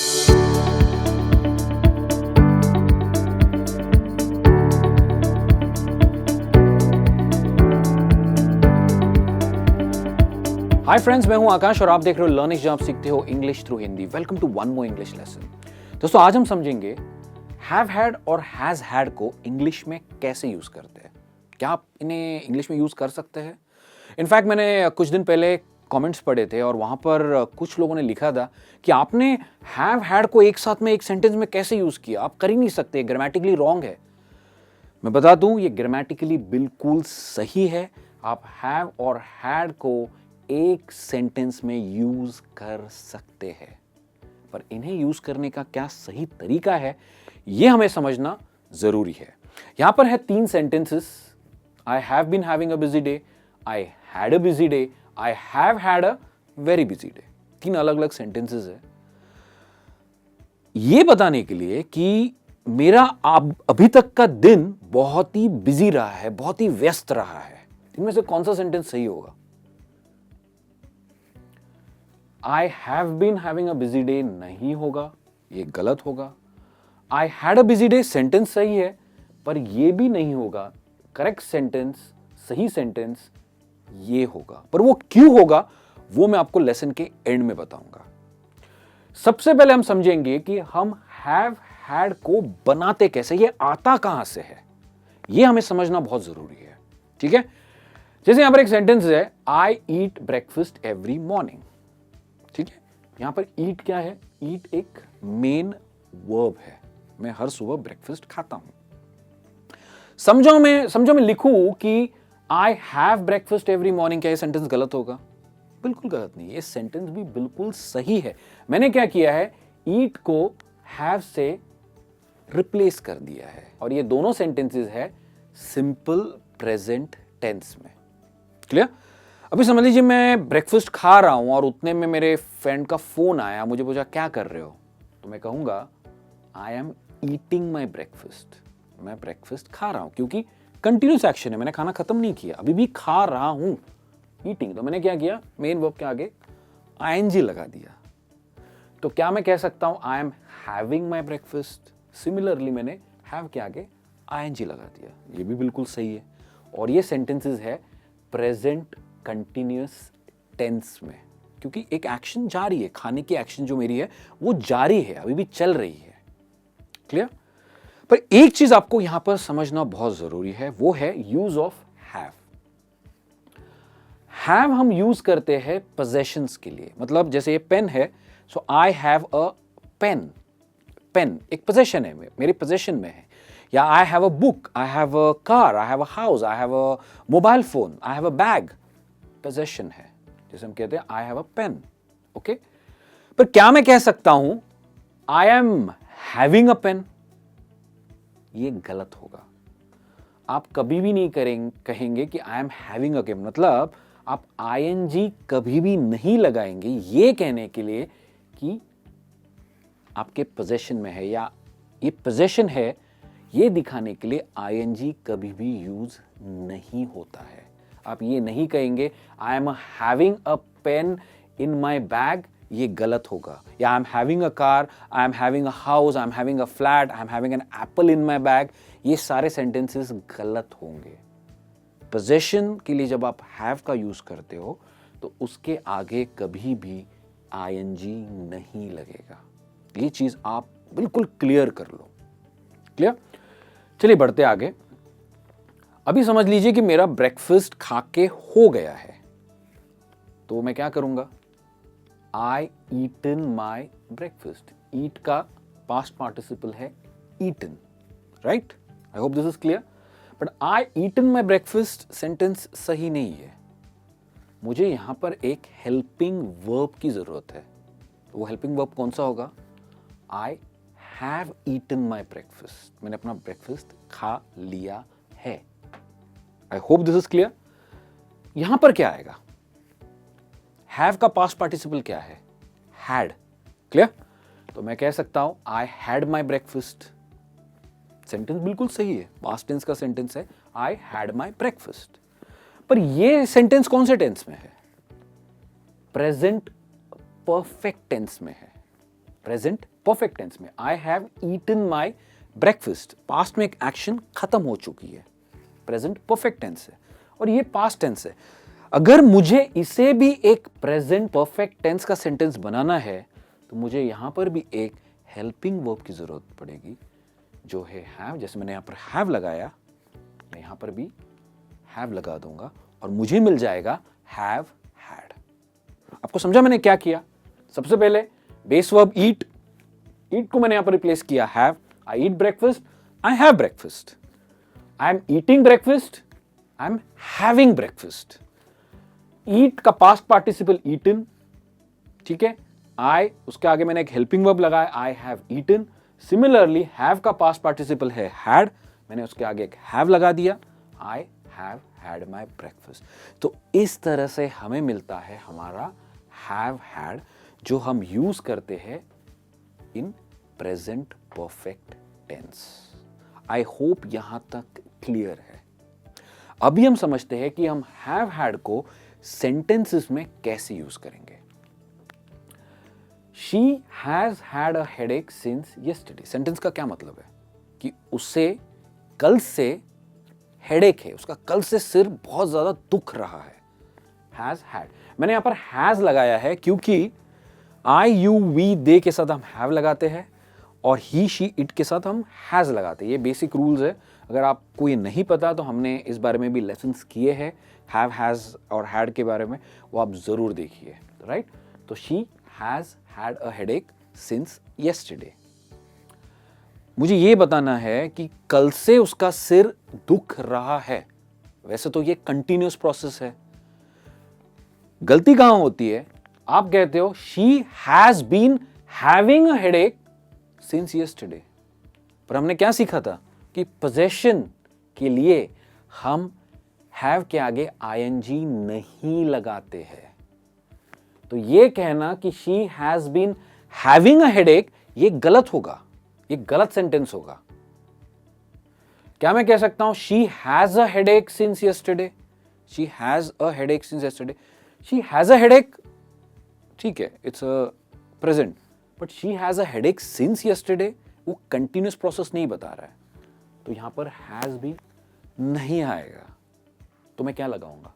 Hi friends, मैं हूं आकाश और आप देख रहे हो लर्निंग जहां आप सीखते हो English through Hindi. Welcome to one more English lesson. दोस्तों, आज हम समझेंगे हैव हैड और हैज हैड को इंग्लिश में कैसे यूज करते हैं। क्या आप इन्हें इंग्लिश में यूज कर सकते हैं? इनफैक्ट मैंने कुछ दिन पहले कमेंट्स पढ़े थे और वहां पर कुछ लोगों ने लिखा था कि आपने हैव हैड को एक साथ में एक सेंटेंस में कैसे यूज किया, आप कर ही नहीं सकते, ग्रामेटिकली रॉन्ग है। मैं बता दूं, ये ग्रामेटिकली बिल्कुल सही है। आप हैव और हैड को एक सेंटेंस में यूज कर सकते हैं, पर इन्हें यूज करने का क्या सही तरीका है, यह हमें समझना जरूरी है। यहां पर है 3 sentences. I have been having a busy day, I had a busy day, I have had a very busy day. 3 अलग अलग सेंटेंसेस है यह बताने के लिए कि मेरा अभी तक का दिन बहुत ही बिजी रहा है, बहुत ही व्यस्त रहा है। इनमें से कौन सा सेंटेंस सही होगा? I have been having a busy day नहीं होगा, ये गलत होगा। I had a busy day sentence सही है, पर ये भी नहीं होगा। करेक्ट सेंटेंस, सही सेंटेंस ये होगा, पर वो क्यों होगा वो मैं आपको लेसन के एंड में बताऊंगा। सबसे पहले हम समझेंगे कि हम हैव हैड को बनाते कैसे, ये आता कहां से है, ये हमें समझना बहुत जरूरी है। ठीक है, जैसे यहां पर एक सेंटेंस है, आई ईट ब्रेकफास्ट एवरी मॉर्निंग। ठीक है, यहां पर ईट क्या है? ईट एक मेन वर्ब है। मैं हर सुबह ब्रेकफास्ट खाता हूं। समझो मैं लिखूं कि I have breakfast every morning, क्या ये सेंटेंस गलत होगा? बिल्कुल गलत नहीं, ये सेंटेंस भी बिल्कुल सही है। मैंने क्या किया है, ईट को हैव से रिप्लेस कर दिया है और ये दोनों सेंटेंसेस है सिंपल प्रेजेंट टेंस में। क्लियर? अभी समझ लीजिए मैं ब्रेकफास्ट खा रहा हूं और उतने में मेरे फ्रेंड का फोन आया, मुझे पूछा क्या कर रहे हो, तो मैं कहूंगा आई एम ईटिंग माई ब्रेकफास्ट। मैं ब्रेकफास्ट खा रहा हूं, क्योंकि कंटिन्यूस एक्शन है, मैंने खाना खत्म नहीं किया, अभी भी खा रहा हूं। ईटिंग, तो मैंने क्या किया, मेन वर्ब के आगे आईएनजी लगा दिया। तो क्या मैं कह सकता हूं I am having my breakfast? Similarly मैंने हैव के आगे आईएनजी लगा दिया, ये भी बिल्कुल सही है। और ये सेंटेंसेस है प्रेजेंट कंटिन्यूअस टेंस में, क्योंकि एक एक्शन जारी है, खाने की एक्शन जो मेरी है वो जारी है, अभी भी चल रही है। क्लियर? पर एक चीज आपको यहां पर समझना बहुत जरूरी है, वो है यूज ऑफ हैव। हैव हम यूज करते हैं पोजेशंस के लिए। मतलब जैसे ये पेन है, so I have a pen. Pen एक पोजेशन है, मेरे पोजेशन में है। या I have a book, I have a car, I have a house, I have a mobile phone, I have a bag. Possession है, जैसे हम कहते हैं I have a pen. Okay, पर क्या मैं कह सकता हूं I am having a pen? ये गलत होगा। आप कभी भी नहीं कहेंगे कि आई एम हैविंग अ पेन। मतलब आप आईएनजी कभी भी नहीं लगाएंगे ये कहने के लिए कि आपके पोजेशन में है या ये पोजेशन है, ये दिखाने के लिए आईएनजी कभी भी यूज नहीं होता है। आप ये नहीं कहेंगे आई am having a pain in my bag, ये गलत होगा। या आई am having a car, I am having a house, I am having a flat, I am having an apple in my bag, ये सारे सेंटेंसेस गलत होंगे। पोजेशन के लिए जब आप हैव का यूज करते हो तो उसके आगे कभी भी आईएनजी नहीं लगेगा। ये चीज आप बिल्कुल क्लियर कर लो। क्लियर? चलिए बढ़ते आगे। अभी समझ लीजिए कि मेरा ब्रेकफास्ट खा के हो गया है, तो मैं क्या करूंगा, आई ईटन माई ब्रेकफास्ट। ईट का पास्ट पार्टिसिपल है eaten, right? I hope this is clear. But I eaten my breakfast sentence सही नहीं है। मुझे यहां पर एक हेल्पिंग वर्ब की जरूरत है। वो हेल्पिंग वर्ब कौन सा होगा? I have eaten my breakfast. मैंने अपना ब्रेकफास्ट खा लिया है। I hope this is clear. यहां पर क्या आएगा? हैव का पास्ट पार्टिसिपल क्या है? हैड। क्लियर? तो मैं कह सकता हूं I had my breakfast. Sentence बिल्कुल सही है, पास्ट टेंस का सेंटेंस है, आई हैड माई ब्रेकफास्ट। पर यह सेंटेंस कौन से टेंस में है? प्रेजेंट परफेक्ट टेंस में है। प्रेजेंट परफेक्ट टेंस में I have eaten my breakfast, past में एक एक्शन खत्म हो चुकी है, प्रेजेंट परफेक्ट टेंस है और ये पास्ट टेंस है। अगर मुझे इसे भी एक प्रेजेंट परफेक्ट टेंस का सेंटेंस बनाना है तो मुझे यहां पर भी एक हेल्पिंग वर्ब की जरूरत पड़ेगी जो है हैव। जैसे मैंने यहां पर हैव लगाया, मैं यहां पर भी हैव लगा दूंगा और मुझे मिल जाएगा हैव हैड। आपको समझा मैंने क्या किया? सबसे पहले बेस वर्ब ईट, ईट को मैंने यहां पर रिप्लेस किया have. I eat breakfast, I have breakfast. I am eating breakfast, I am having breakfast. Eat का पास्ट पार्टिसिपल ईटन, ठीक है। आई, उसके आगे मैंने एक हेल्पिंग वर्ब लगाया, I have eaten. Similarly have का पास्ट पार्टिसिपल है हैड, मैंने उसके आगे एक हैव लगा दिया, I have had my breakfast. तो इस तरह से हमें मिलता है हमारा हैव हैड जो हम यूज करते हैं in present perfect tense. I hope यहां तक क्लियर है। अभी हम समझते हैं कि हम हैव हैड को सेंटेंसेस में कैसे यूज करेंगे। She has had a headache since yesterday. Sentence का क्या मतलब है कि उसे कल से हेडेक है, उसका कल से सिर बहुत ज्यादा दुख रहा है। हैज हैड, मैंने यहां पर हैज लगाया है क्योंकि आई यू वी दे के साथ हम हैव लगाते हैं और ही शी इट के साथ हम हैज लगाते हैं। ये बेसिक रूल्स है। अगर आपको ये नहीं पता तो हमने इस बारे में भी लेसन्स किए हैं हैव हैज और हैड के बारे में, वो आप जरूर देखिए, राइट। तो she has had a headache since yesterday. मुझे ये बताना है कि कल से उसका सिर दुख रहा है। वैसे तो ये कंटिन्यूअस प्रोसेस है। गलती कहां होती है? आप कहते हो she has been having a headache since yesterday, पर हमने क्या सीखा था कि पोजेशन के लिए हम हैव के आगे आईएनजी नहीं लगाते हैं। तो ये कहना कि she has been having a headache, ये गलत होगा, ये गलत सेंटेंस होगा। क्या मैं कह सकता हूं she has a headache since yesterday? She has a headache since yesterday, she has a headache, ठीक है, it's a present, but she has a headache since yesterday वो कंटिन्यूअस प्रोसेस नहीं बता रहा है, तो यहां पर हैज भी नहीं आएगा। तो मैं क्या लगाऊंगा?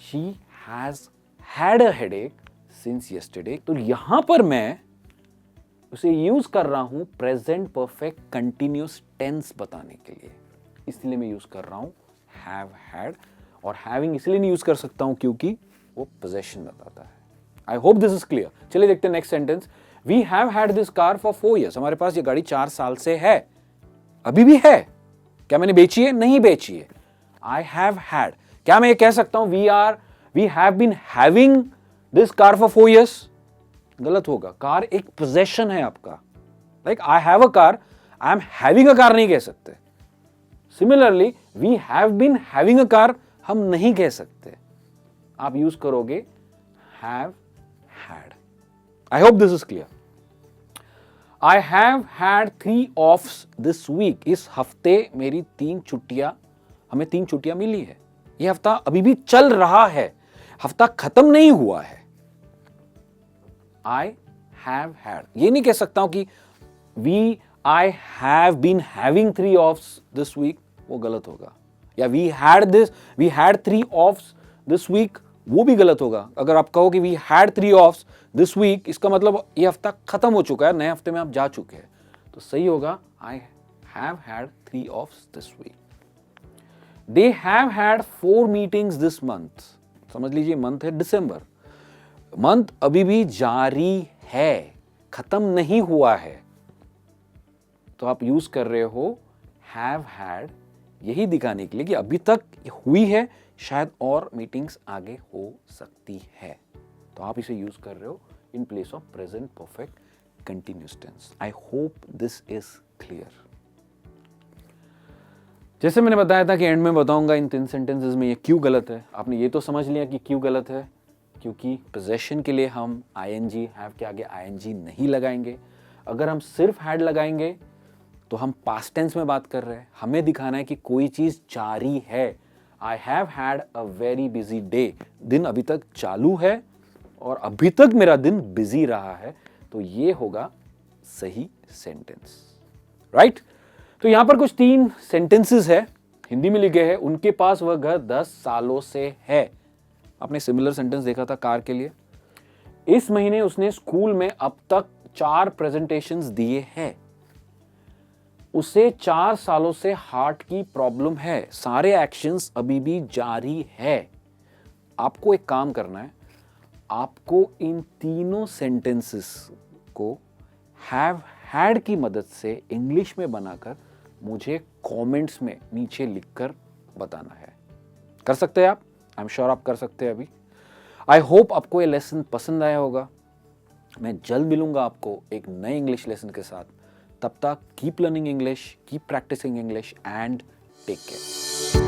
She has had a headache since yesterday. तो यहां पर मैं उसे यूज कर रहा हूं प्रेजेंट परफेक्ट कंटिन्यूअस टेंस बताने के लिए, इसलिए मैं यूज कर रहा हूं हैव हैड। और हैविंग इसलिए नहीं यूज कर सकता हूं क्योंकि वो पोजेशन बताता है। I hope this is clear. चलिए देखते हैं next sentence. We have had this car for 4 years। हमारे पास ये गाड़ी 4 साल से है, अभी भी है। क्या मैंने बेची है? नहीं बेची है। आई हैव हैड, क्या मैं ये कह सकता हूं we have been having this car for 4 years? गलत होगा। कार एक पोजेशन है आपका। Like I have a car, I am having a car नहीं कह सकते। Similarly we have been having a car हम नहीं कह सकते। आप यूज करोगे have had. I hope this is clear. I have had 3 offs this week. इस हफ्ते मेरी 3 छुट्टियां, हमें 3 छुट्टियां मिली है। यह हफ्ता अभी भी चल रहा है, हफ्ता खत्म नहीं हुआ है। आई हैव हैड, ये नहीं कह सकता हूं कि I have been having 3 offs this week, वो गलत होगा। या we had 3 offs this week, वो भी गलत होगा। अगर आप कहो कि we had 3 offs this week, इसका मतलब ये हफ्ता खत्म हो चुका है, नए हफ्ते में आप जा चुके हैं। तो सही होगा I have had 3 offs this week. They have had 4 meetings this month. समझ लीजिए मंथ है दिसंबर, मंथ अभी भी जारी है, खत्म नहीं हुआ है। तो आप यूज कर रहे हो हैव हैड यही दिखाने के लिए कि अभी तक हुई है, शायद और मीटिंग्स आगे हो सकती है। तो आप इसे यूज कर रहे हो in place of present perfect continuous tense. I hope this is clear. जैसे मैंने बताया था कि एंड में बताऊंगा इन 3 सेंटेंसेस में ये क्यों गलत है। आपने ये तो समझ लिया कि क्यों गलत है, क्योंकि पोजेशन के लिए हम आईएनजी हैव के आगे आईएनजी नहीं लगाएंगे। अगर हम सिर्फ हैड लगाएंगे तो हम पास्ट टेंस में बात कर रहे हैं। हमें दिखाना है कि कोई चीज जारी है। आई have had a very busy day, दिन अभी तक चालू है और अभी तक मेरा दिन बिजी रहा है। तो ये होगा सही सेंटेंस, राइट। तो यहां पर कुछ 3 सेंटेंसेस है, हिंदी में लिखे हैं। उनके पास वह घर 10 सालों से है। आपने सिमिलर सेंटेंस देखा था कार के लिए। इस महीने उसने स्कूल में अब तक 4 प्रेजेंटेशंस दिए हैं। उसे 4 सालों से हार्ट की प्रॉब्लम है। सारे एक्शंस अभी भी जारी है। आपको एक काम करना है, आपको इन तीनों सेंटेंसेस को हैव हैड की मदद से इंग्लिश में बनाकर मुझे कमेंट्स में नीचे लिखकर बताना है। कर सकते हैं आप? आई एम श्योर आप कर सकते हैं अभी। आई होप आपको ये लेसन पसंद आया होगा। मैं जल्द मिलूंगा आपको एक नए इंग्लिश लेसन के साथ। तब तक keep learning English, keep practising English and take care.